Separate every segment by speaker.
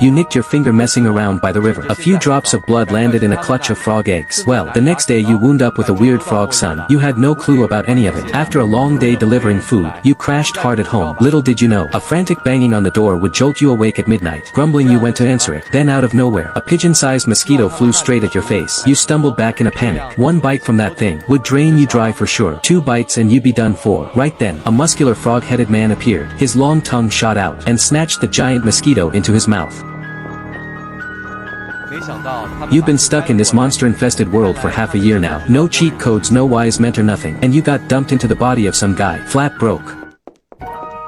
Speaker 1: You nicked your finger messing around by the river. A few drops of blood landed in a clutch of frog eggs. Well, the next day you wound up with a weird frog son. You had no clue about any of it. After a long day delivering food, you crashed hard at home. Little did you know, a frantic banging on the door would jolt you awake at midnight. Grumbling you went to answer it. Then out of nowhere, a pigeon-sized mosquito flew straight at your face. You stumbled back in a panic. One bite from that thing would drain you dry for sure. 2 bites and you'd be done for. Right then, a muscular frog-headed man appeared. His long tongue shot out and snatched the giant mosquito into his mouth. You've been stuck in this monster-infested world for half a year now. No cheat codes, no wise mentor, nothing. And you got dumped into the body of some guy, flat broke.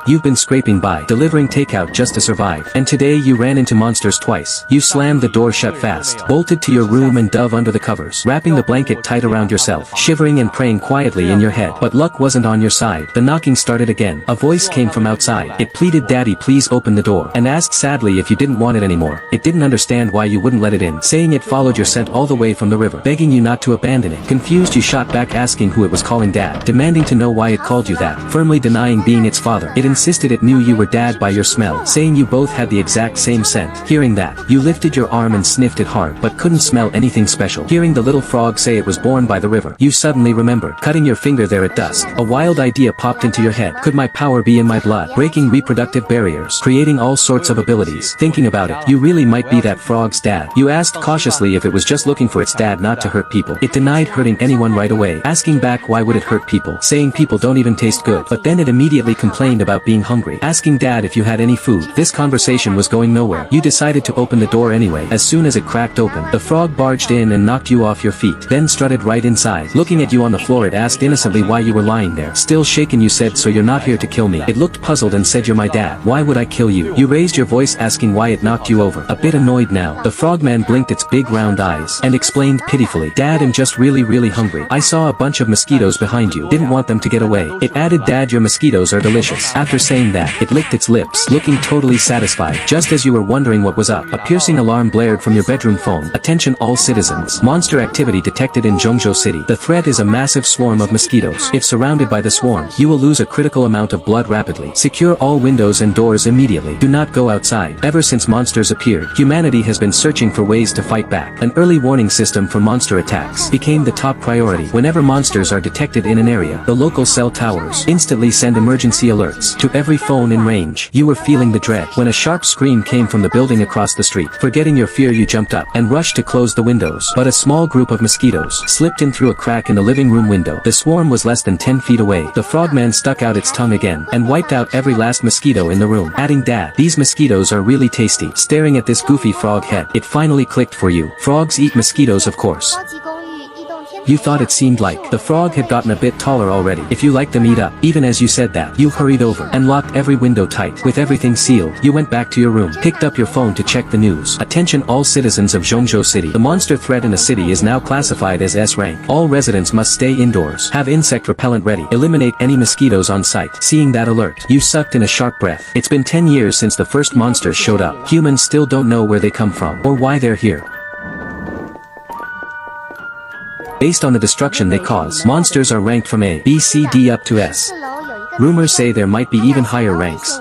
Speaker 1: You've been scraping by, delivering takeout just to survive. And today you ran into monsters twice. You slammed the door shut fast, bolted to your room and dove under the covers, wrapping the blanket tight around yourself, shivering and praying quietly in your head. But luck wasn't on your side. The knocking started again. A voice came from outside. It pleaded, "Daddy, please open the door," and asked sadly if you didn't want it anymore. It didn't understand why you wouldn't let it in, saying it followed your scent all the way from the river, begging you not to abandon it. Confused, you shot back asking who it was calling Dad, demanding to know why it called you that, firmly denying being its father. It insisted it knew you were Dad by your smell, saying you both had the exact same scent. Hearing that, you lifted your arm and sniffed it hard, but couldn't smell anything special. Hearing the little frog say it was born by the river, you suddenly remembered cutting your finger there at dusk. A wild idea popped into your head. Could my power be in my blood, breaking reproductive barriers, creating all sorts of abilities? Thinking about it, you really might be that frog's dad. You asked cautiously if it was just looking for its dad not to hurt people. It denied hurting anyone right away, asking back why would it hurt people, saying people don't even taste good. But then it immediately complained about being hungry, asking Dad if you had any food. This conversation was going nowhere. You decided to open the door anyway. As soon as it cracked open, the frog barged in and knocked you off your feet, then strutted right inside. Looking at you on the floor, it asked innocently why you were lying there. Still shaken, you said, "So you're not here to kill me?" It looked puzzled and said, "You're my dad. Why would I kill you?" You raised your voice asking why it knocked you over. A bit annoyed now, the frogman blinked its big round eyes and explained pitifully, "Dad, I'm just really hungry. I saw a bunch of mosquitoes behind you. Didn't want them to get away." It added, "Dad, your mosquitoes are delicious." After saying that, it licked its lips, looking totally satisfied. Just as you were wondering what was up, a piercing alarm blared from your bedroom phone. "Attention all citizens. Monster activity detected in Zhongzhou City. The threat is a massive swarm of mosquitoes. If surrounded by the swarm, you will lose a critical amount of blood rapidly. Secure all windows and doors immediately. Do not go outside." Ever since monsters appeared, humanity has been searching for ways to fight back. An early warning system for monster attacks became the top priority. Whenever monsters are detected in an area, the local cell towers instantly send emergency alerts to every phone in range. You were feeling the dread when a sharp scream came from the building across the street. Forgetting your fear, you jumped up and rushed to close the windows. But a small group of mosquitoes slipped in through a crack in the living room window. The swarm was less than 10 feet away. The frogman stuck out its tongue again and wiped out every last mosquito in the room, adding, "Dad, these mosquitoes are really tasty." Staring at this goofy frog head, it finally clicked for you. Frogs eat mosquitoes, of course. You thought it seemed like the frog had gotten a bit taller already. If you like them, eat up. Even as you said that, you hurried over and locked every window tight. With everything sealed, you went back to your room, picked up your phone to check the news. "Attention all citizens of Zhongzhou City. The monster threat in the city is now classified as S rank. All residents must stay indoors. Have insect repellent ready. Eliminate any mosquitoes on site." Seeing that alert, you sucked in a sharp breath. It's been 10 years since the first monsters showed up. Humans still don't know where they come from or why they're here. Based on the destruction they cause, monsters are ranked from A, B, C, D up to S. Rumors say there might be even higher ranks.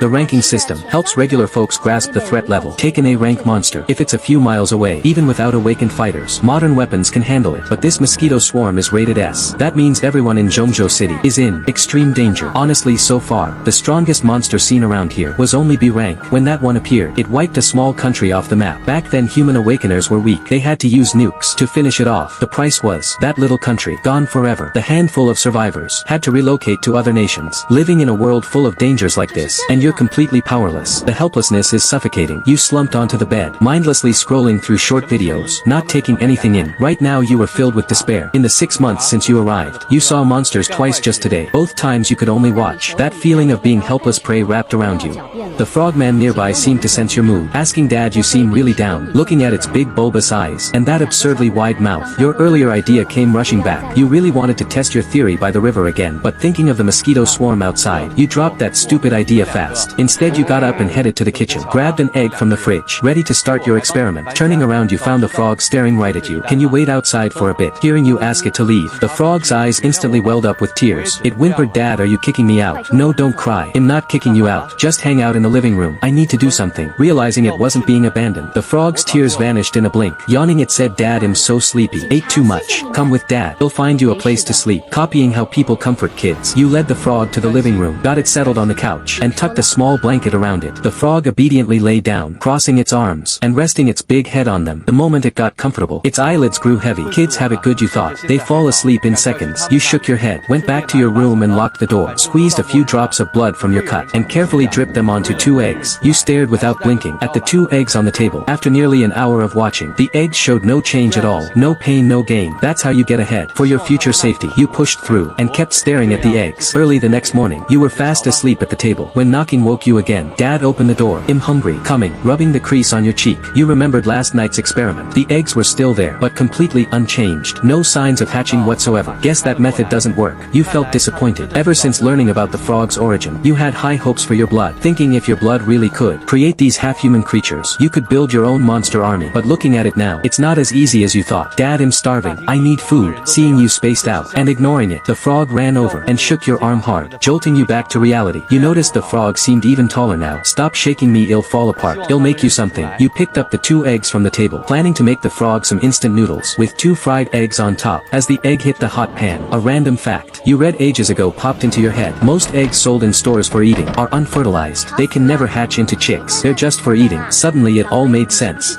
Speaker 1: The ranking system helps regular folks grasp the threat level. Take an A-rank monster. If it's a few miles away, even without awakened fighters, modern weapons can handle it. But this mosquito swarm is rated S. That means everyone in Zhongzhou City is in extreme danger. Honestly, so far, the strongest monster seen around here was only B rank. When that one appeared, it wiped a small country off the map. Back then human awakeners were weak. They had to use nukes to finish it off. The price was that little country gone forever. The handful of survivors had to relocate to other nations. Living in a world full of dangers like this, and you're completely powerless. The helplessness is suffocating. You slumped onto the bed, mindlessly scrolling through short videos, not taking anything in. Right now you were filled with despair. In the 6 months since you arrived, you saw monsters twice just today. Both times you could only watch. That feeling of being helpless prey wrapped around you. The frogman nearby seemed to sense your mood, asking, "Dad, you seem really down," looking at its big bulbous eyes and that absurdly wide mouth. Your earlier idea came rushing back. You really wanted to test your theory by the river again, but thinking of the mosquito swarm outside, you dropped that stupid idea fast. fast. Instead you got up and headed to the kitchen, grabbed an egg from the fridge, ready to start your experiment. Turning around you found the frog staring right at you. Can you wait outside for a bit? Hearing you ask it to leave, the frog's eyes instantly welled up with tears. It whimpered, Dad, are you kicking me out? No, don't cry. I'm not kicking you out. Just hang out in the living room. I need to do something. Realizing it wasn't being abandoned, the frog's tears vanished in a blink. Yawning it said, Dad, I'm so sleepy. Ate too much. Come with Dad. He'll find you a place to sleep. Copying how people comfort kids, you led the frog to the living room, got it settled on the couch, and tucked a small blanket around it. The frog obediently lay down, crossing its arms, and resting its big head on them. The moment it got comfortable, its eyelids grew heavy. Kids have it good, you thought. They fall asleep in seconds. You shook your head, went back to your room and locked the door, squeezed a few drops of blood from your cut, and carefully dripped them onto 2 eggs. You stared without blinking at the 2 eggs on the table. After nearly an hour of watching, the eggs showed no change at all. No pain, no gain. That's how you get ahead. For your future safety, you pushed through, and kept staring at the eggs. Early the next morning, you were fast asleep at the table, when knocking woke you again. Dad opened the door. I'm hungry. Coming, rubbing the crease on your cheek. You remembered last night's experiment. The eggs were still there, but completely unchanged. No signs of hatching whatsoever. Guess that method doesn't work. You felt disappointed. Ever since learning about the frog's origin, you had high hopes for your blood, thinking if your blood really could create these half-human creatures, you could build your own monster army. But looking at it now, it's not as easy as you thought. Dad, I'm starving. I need food. Seeing you spaced out, and ignoring it, the frog ran over and shook your arm hard, jolting you back to reality. You noticed the frog seemed even taller now. Stop shaking me, it'll fall apart. It'll make you something. You picked up the 2 eggs from the table, planning to make the frog some instant noodles, with 2 fried eggs on top. As the egg hit the hot pan, a random fact you read ages ago popped into your head. Most eggs sold in stores for eating are unfertilized. They can never hatch into chicks. They're just for eating. Suddenly it all made sense.